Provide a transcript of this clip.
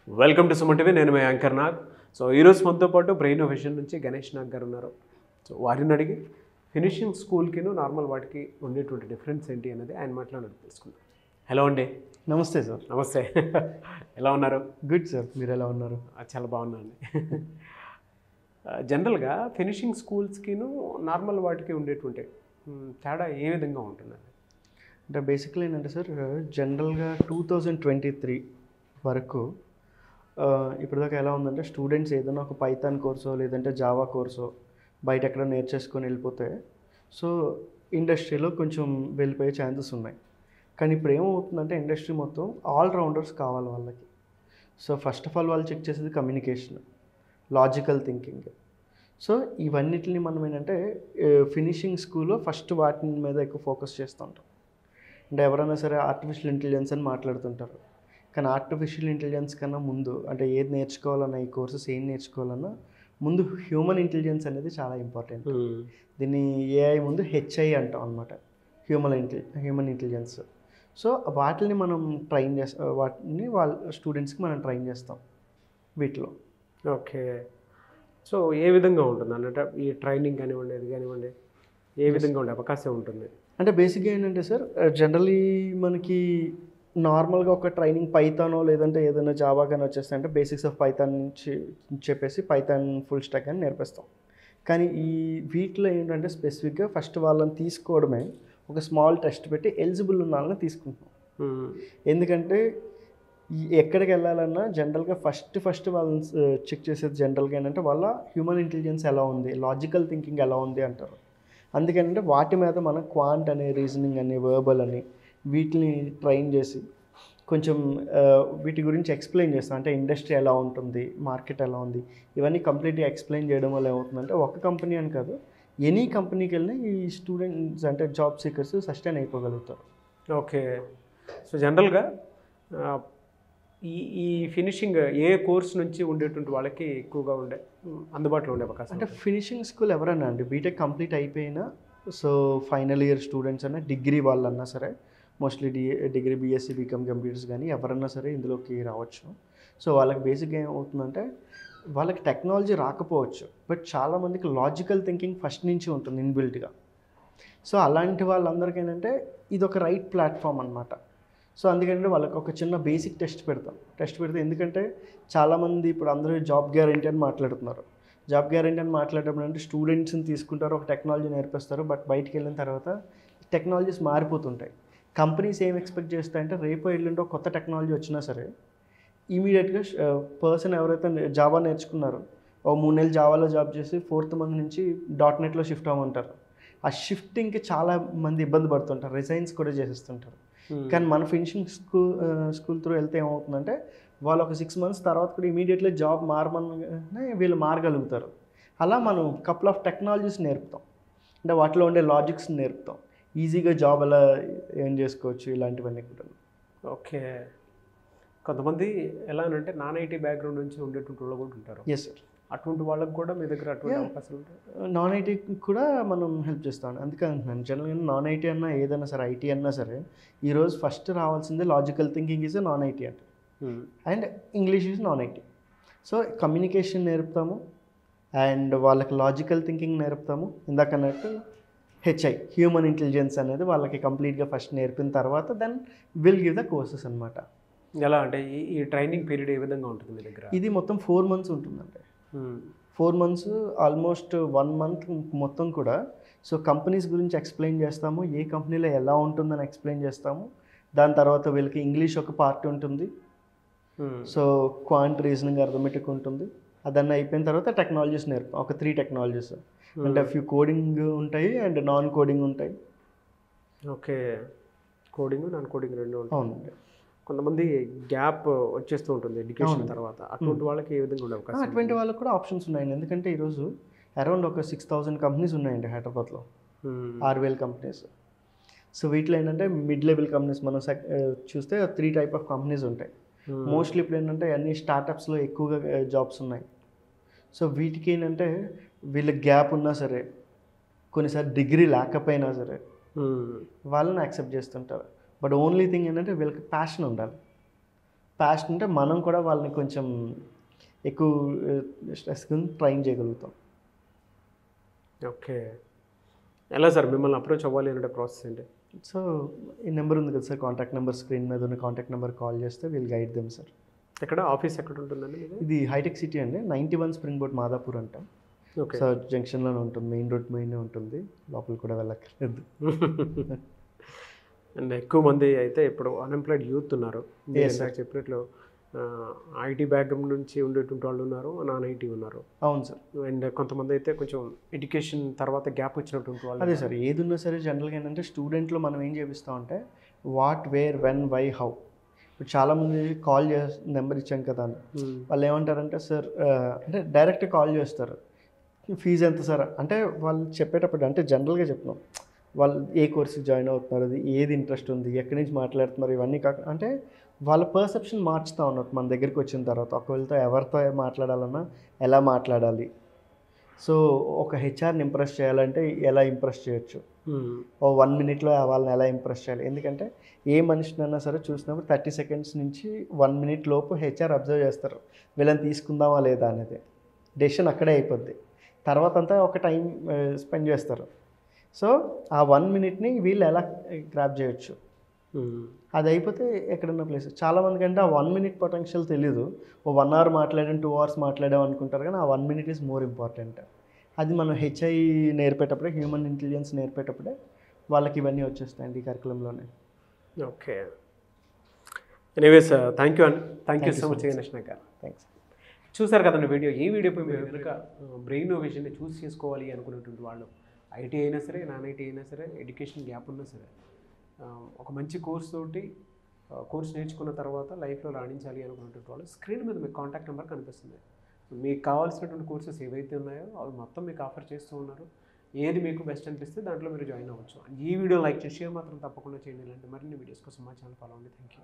Welcome to Suman TV. నేను మీ anchor Nag. So ఈరోజు మనతో పాటు బ్రెయిన్ ఇన్నోవేషన్ నుంచి గణేష్ నాగ్ గారు ఉన్నారు. సో వారిని అడిగి ఫినిషింగ్ స్కూల్కిను నార్మల్ వాటికి ఉండేటువంటి డిఫరెన్స్ ఏంటి అనేది ఆయన మాట్లాడి తెలుసుకుందాం. హలో అండి. నమస్తే సార్. నమస్తే. ఎలా ఉన్నారు? గుడ్ సార్, మీరు ఎలా ఉన్నారు? చాలా బాగున్నాను. జనరల్గా ఫినిషింగ్ స్కూల్స్కిను నార్మల్ వాటికి ఉండేటువంటి తేడా ఏ విధంగా ఉంటుందండి? అంటే బేసిక్లీ ఏంటంటే సార్, జనరల్గా 2023 వరకు ఇప్పటిదాకా ఎలా ఉందంటే, స్టూడెంట్స్ ఏదైనా ఒక పైథాన్ కోర్సో లేదంటే జావా కోర్సో బయట ఎక్కడ నేర్చేసుకొని వెళ్ళిపోతే సో ఇండస్ట్రీలో కొంచెం వెళ్ళిపోయే ఛాన్సెస్ ఉన్నాయి. కానీ ఇప్పుడు ఏమవుతుందంటే, ఇండస్ట్రీ మొత్తం ఆల్రౌండర్స్ కావాలి వాళ్ళకి. సో ఫస్ట్ ఆఫ్ ఆల్ వాళ్ళు చెక్ చేసేది కమ్యూనికేషన్, లాజికల్ థింకింగ్. సో ఇవన్నిటిని మనం ఏంటంటే ఫినిషింగ్ స్కూల్లో ఫస్ట్ వాటి మీద ఎక్కువ ఫోకస్ చేస్తూ ఉంటాం. అంటే ఎవరైనా సరే ఆర్టిఫిషియల్ ఇంటెలిజెన్స్ అని మాట్లాడుతుంటారు, కానీ ఆర్టిఫిషియల్ ఇంటెలిజెన్స్ కన్నా ముందు అంటే ఏది నేర్చుకోవాలన్నా, ఈ కోర్సెస్ ఏం నేర్చుకోవాలన్నా ముందు హ్యూమన్ ఇంటెలిజెన్స్ అనేది చాలా ఇంపార్టెంట్. దీన్ని ఏఐ ముందు హెచ్ఐ అంటాం అనమాట, హ్యూమన్ ఇంటెలిజెన్స్. సో వాటిని మనం ట్రైన్ చేస్తాం, వాటిని వాళ్ళ స్టూడెంట్స్కి మనం ట్రైన్ చేస్తాం వీటిలో. ఓకే. సో ఏ విధంగా ఉంటుంది అన్నట్టు ఈ ట్రైనింగ్ కానివ్వండి, అది కానివ్వండి, ఏ విధంగా ఉండే అవకాశం ఉంటుంది? అంటే బేసిక్గా ఏంటంటే సార్, జనరలీ మనకి నార్మల్గా ఒక ట్రైనింగ్ పైథానో లేదంటే ఏదైనా జావా కానీ వచ్చేస్తే అంటే బేసిక్స్ ఆఫ్ పైథాన్ నుంచి చెప్పేసి పైథాన్ ఫుల్ స్టాక్ అని నేర్పిస్తాం. కానీ ఈ వీటిలో ఏంటంటే స్పెసిఫిక్గా ఫస్ట్ వాళ్ళని తీసుకోవడమే ఒక స్మాల్ టెస్ట్ పెట్టి ఎలిజిబుల్ ఉన్న వాళ్ళని తీసుకుంటున్నాం. ఎందుకంటే ఎక్కడికి వెళ్ళాలన్నా జనరల్గా ఫస్ట్ వాళ్ళని చెక్ చేసేది జనరల్గా ఏంటంటే వాళ్ళ హ్యూమన్ ఇంటెలిజెన్స్ ఎలా ఉంది, లాజికల్ థింకింగ్ ఎలా ఉంది అంటారు. అందుకంటే వాటి మీద మనం క్వాంట్ అని, రీజనింగ్ అని, వర్బల్ అని వీటిని ట్రైన్ చేసి కొంచెం వీటి గురించి ఎక్స్ప్లెయిన్ చేస్తాం. అంటే ఇండస్ట్రీ ఎలా ఉంటుంది, మార్కెట్ ఎలా ఉంది, ఇవన్నీ కంప్లీట్గా ఎక్స్ప్లెయిన్ చేయడం వల్ల ఏమవుతుందంటే ఒక కంపెనీ అని కాదు, ఎనీ కంపెనీకి వెళ్ళినా ఈ స్టూడెంట్స్ అంటే జాబ్ సీకర్స్ సస్టైన్ అయిపోగలుగుతారు. ఓకే. సో జనరల్గా ఈ ఈ ఫినిషింగ్ ఏ కోర్స్ నుంచి ఉండేటువంటి వాళ్ళకి ఎక్కువగా అందుబాటులో ఉండే అవకాశం? అంటే ఫినిషింగ్ స్కూల్ ఎవరన్నా అండి, బీటెక్ కంప్లీట్ అయిపోయినా, సో ఫైనల్ ఇయర్ స్టూడెంట్స్ అన్నా, డిగ్రీ వాళ్ళన్నా సరే, mostly degree BSc BCom computers కానీ ఎవరన్నా సరే ఇందులోకి రావచ్చు. సో వాళ్ళకి బేసిక్గా ఏమవుతుందంటే, వాళ్ళకి టెక్నాలజీ రాకపోవచ్చు, బట్ చాలామందికి లాజికల్ థింకింగ్ ఫస్ట్ నుంచి ఉంటుంది ఇన్బిల్ట్గా. సో అలాంటి వాళ్ళందరికీ ఏంటంటే ఇది ఒక రైట్ ప్లాట్ఫామ్ అనమాట. సో అందుకంటే వాళ్ళకి ఒక చిన్న బేసిక్ టెస్ట్ పెడితే, ఎందుకంటే చాలామంది ఇప్పుడు అందరూ జాబ్ గ్యారంటీ అని మాట్లాడుతున్నారు. జాబ్ గ్యారంటీ అని మాట్లాడేటప్పుడు అంటే స్టూడెంట్స్ని తీసుకుంటారు, ఒక టెక్నాలజీ నేర్పిస్తారు, బట్ బయటికి వెళ్ళిన తర్వాత టెక్నాలజీస్ మారిపోతుంటాయి. కంపెనీస్ ఏం ఎక్స్పెక్ట్ చేస్తాయంటే రేపు ఎల్లుండి ఒక కొత్త టెక్నాలజీ వచ్చినా సరే ఇమీడియట్గా పర్సన్ ఎవరైతే జావా నేర్చుకున్నారో ఓ 3 నెలలు జావాలో జాబ్ చేసి 4th మంత్ నుంచి .NETలో షిఫ్ట్ అవ్వమంటారు. ఆ షిఫ్టింగ్కి చాలా మంది ఇబ్బంది పడుతుంటారు, రిజైన్స్ కూడా చేసేస్తుంటారు. కానీ మన ఫినిషింగ్ స్కూల్ త్రూ వెళ్తే ఏమవుతుందంటే, వాళ్ళు ఒక 6 months తర్వాత కూడా ఇమీడియట్లీ జాబ్ మారమని వీళ్ళు మారగలుగుతారు. అలా మనం కపుల్ ఆఫ్ టెక్నాలజీస్ నేర్పుతాం, అంటే వాటిలో ఉండే లాజిక్స్ నేర్పుతాం, ఈజీగా జాబ్ ఎలా ఏం చేసుకోవచ్చు, ఇలాంటివన్నీ కూడా. ఓకే. కొంతమంది ఎలా అంటే నాన్ ఐటీ బ్యాక్గ్రౌండ్ నుంచి ఉండేటువంటి వాళ్ళు కూడా ఉంటారు. Yes sir. అటువంటి వాళ్ళకి కూడా మీ దగ్గర అటువంటి అవకాశాలు ఉంటాయి? నాన్ ఐటీ కూడా మనం హెల్ప్ చేస్తాం. అందుకని అంటున్నాను, జనరల్గా నాన్ ఐటీ అన్నా ఏదైనా సరే, ఐటీ అన్నా సరే, ఈరోజు ఫస్ట్ రావాల్సిందే logical thinking is non IT అంటే, and English is non IT. So communication నేర్పుతాము అండ్ వాళ్ళకి లాజికల్ థింకింగ్ నేర్పుతాము. ఇందాక అన్నట్టు హెచ్ఐ, హ్యూమన్ ఇంటెలిజెన్స్ అనేది వాళ్ళకి కంప్లీట్గా ఫస్ట్ నేర్పిన తర్వాత then will give the courses అనమాట. ఎలా అంటే ఈ ట్రైనింగ్ పీరియడ్ ఏ విధంగా ఉంటుంది మీ దగ్గర? ఇది మొత్తం 4 months ఉంటుందండి. 4 months, ఆల్మోస్ట్ 1 month మొత్తం కూడా. సో కంపెనీస్ గురించి ఎక్స్ప్లెయిన్ చేస్తాము, ఏ కంపెనీలో ఎలా ఉంటుందని ఎక్స్ప్లెయిన్ చేస్తాము. దాని తర్వాత వీళ్ళకి ఇంగ్లీష్ ఒక పార్ట్ ఉంటుంది, సో క్వాంట్, రీజనింగ్, అర్థమెటిక్ ఉంటుంది. అదన్నీ అయిపోయిన తర్వాత టెక్నాలజీస్ నేర్పుతాం, ఒక 3 టెక్నాలజీస్. అంటే ఫ్యూ కోడింగ్ ఉంటాయి అండ్ నాన్ కోడింగ్ ఉంటాయి. ఓకే. కోడింగ్, నాన్ కోడింగ్ రెండు ఉంటాయి. అవునండి. కొంతమంది గ్యాప్ వచ్చేస్తూ ఉంటుంది ఎడ్యుకేషన్ తర్వాత, అటువంటి వాళ్ళకి ఏ విధంగా ఉండే అవకాశం? అటువంటి వాళ్ళకి కూడా ఆప్షన్స్ ఉన్నాయండి. ఎందుకంటే ఈరోజు అరౌండ్ ఒక 6,000 కంపెనీస్ ఉన్నాయండి హైదరాబాద్లో, 6,000 కంపెనీస్. సో వీటిలో ఏంటంటే మిడ్ లెవెల్ కంపెనీస్ మనం చూస్తే 3 type ఆఫ్ కంపెనీస్ ఉంటాయి. మోస్ట్లీ ఇప్పుడు ఏంటంటే అన్ని స్టార్టప్స్లో ఎక్కువగా జాబ్స్ ఉన్నాయి. సో వీటికి ఏంటంటే వీళ్ళకి గ్యాప్ ఉన్నా సరే, కొన్నిసార్లు డిగ్రీ లేకపోయినా సరే వాళ్ళని యాక్సెప్ట్ చేస్తుంటారు. బట్ ఓన్లీ థింగ్ ఏంటంటే వీళ్ళకి ప్యాషన్ ఉండాలి. ప్యాషన్ ఉంటే మనం కూడా వాళ్ళని కొంచెం ఎక్కువ స్ట్రెస్ ట్రైన్ చేయగలుగుతాం. ఓకే. ఎలా సార్ మిమ్మల్ని అప్రోచ్ అవ్వాలి అంటే ప్రాసెస్ ఏంటి? సో ఈ నెంబర్ ఉంది కదా సార్, కాంటాక్ట్ నెంబర్ స్క్రీన్ మీద ఉన్న కాంటాక్ట్ నెంబర్ కాల్ చేస్తే విల్ గైడ్ దెమ్ సార్. ఎక్కడ ఆఫీస్ ఎక్కడ ఉంటుందండి మీది? ఇది హైటెక్ సిటీ అండి, 91 స్ప్రింగ్ బోర్డ్ మాదాపూర్ అంటాం. ఓకే. సో జంక్షన్లోనే ఉంటుంది, మెయిన్ రోడ్ మెయిన్ ఉంటుంది, లోపల కూడా వెళ్ళక్కర్లేదు. అండ్ ఎక్కువ మంది అయితే ఇప్పుడు అన్ఎంప్లాయిడ్ యూత్ ఉన్నారు. Yes, sir. చెప్పినట్లు ఐటీ బ్యాక్గ్రౌండ్ నుంచి ఉండేటువంటి వాళ్ళు ఉన్నారు, నాన్ ఐటీ ఉన్నారు. అవును సార్. అండ్ కొంతమంది అయితే కొంచెం ఎడ్యుకేషన్ తర్వాత గ్యాప్ వచ్చినటువంటి వాళ్ళు. అదే సార్, ఏది ఉన్నా సరే జనరల్గా ఏంటంటే స్టూడెంట్లో మనం ఏం చేపిస్తామంటే what, where, when, why, how. ఇప్పుడు చాలామంది కాల్ నెంబర్ ఇచ్చాం కదా అని వాళ్ళు ఏమంటారంటే సార్ అంటే డైరెక్ట్ కాల్ చేస్తారు, ఫీజు ఎంత సార్ అంటే వాళ్ళు చెప్పేటప్పుడు అంటే జనరల్గా చెప్తున్నాం వాళ్ళు ఏ కోర్సుకి జాయిన్ అవుతున్నారు, అది ఏది ఇంట్రెస్ట్ ఉంది, ఎక్కడి నుంచి మాట్లాడుతున్నారు, ఇవన్నీ కాక అంటే వాళ్ళ పర్సెప్షన్ మార్చుతూ ఉన్నారు మన దగ్గరికి వచ్చిన తర్వాత. ఒకవేళతో ఎవరితో మాట్లాడాలన్నా ఎలా మాట్లాడాలి, సో ఒక హెచ్ఆర్ని ఇంప్రెస్ చేయాలంటే ఎలా ఇంప్రెస్ చేయొచ్చు, ఓ 1 minute వాళ్ళని ఎలా ఇంప్రెస్ చేయాలి. ఎందుకంటే ఏ మనిషినైనా సరే చూసినప్పుడు 30 seconds నుంచి 1 minute లోపు హెచ్ఆర్ అబ్జర్వ్ చేస్తారు వీళ్ళని తీసుకుందామా లేదా అనేది. డెసిషన్ అక్కడే అయిపోద్ది, తర్వాత అంతా ఒక టైం స్పెండ్ చేస్తారు. సో ఆ 1 minute వీళ్ళు ఎలా గ్రాప్ చేయొచ్చు, అది అయిపోతే ఎక్కడున్న ప్లేస్. చాలామందికి అంటే ఆ 1 minute పొటెన్షియల్ తెలీదు, ఓ 1 hour మాట్లాడాం 2 hours మాట్లాడాం అనుకుంటారు, కానీ ఆ 1 minute ఈజ్ మోర్ ఇంపార్టెంట్. అది మనం హెచ్ఐ నేర్పేటప్పుడే, హ్యూమన్ ఇంటెలిజెన్స్ నేర్పేటప్పుడే వాళ్ళకి ఇవన్నీ వచ్చేస్తాయండి ఈ కరికులంలోనే. ఓకే. ఎనీవేస్ థ్యాంక్ యూ అండి, thank you so much Ganesh Nayak గారు. థ్యాంక్స్. చూసారు కదండి వీడియో. ఈ వీడియోపై మీరు కనుక బ్రెయిన్ ఇన్నోవేషన్ని చూస్ చేసుకోవాలి అనుకునేటువంటి వాళ్ళు, ఐటీ అయినా సరే, నాన్ ఐటీ అయినా సరే, ఎడ్యుకేషన్ గ్యాప్ ఉన్నా సరే, ఒక మంచి కోర్స్ తోటి కోర్స్ నేర్చుకున్న తర్వాత లైఫ్లో రాణించాలి అనుకున్నటువంటి వాళ్ళు స్క్రీన్ మీద మీకు కాంటాక్ట్ నెంబర్ కనిపిస్తుంది. మీకు కావాల్సినటువంటి కోర్సెస్ ఏవైతే ఉన్నాయో అవి మొత్తం మీకు ఆఫర్ చేస్తూ ఉన్నారు. ఏది మీకు బెస్ట్ అనిపిస్తే దాంట్లో మీరు జాయిన్ అవ్వచ్చు. ఈ వీడియో లైక్ చేసి షేర్ మాత్రం తప్పకుండా చేయండి. ఇలాంటి మరిన్ని వీడియోస్ కోసం మా ఛానల్ ఫాలో అవ్వండి. Thank you.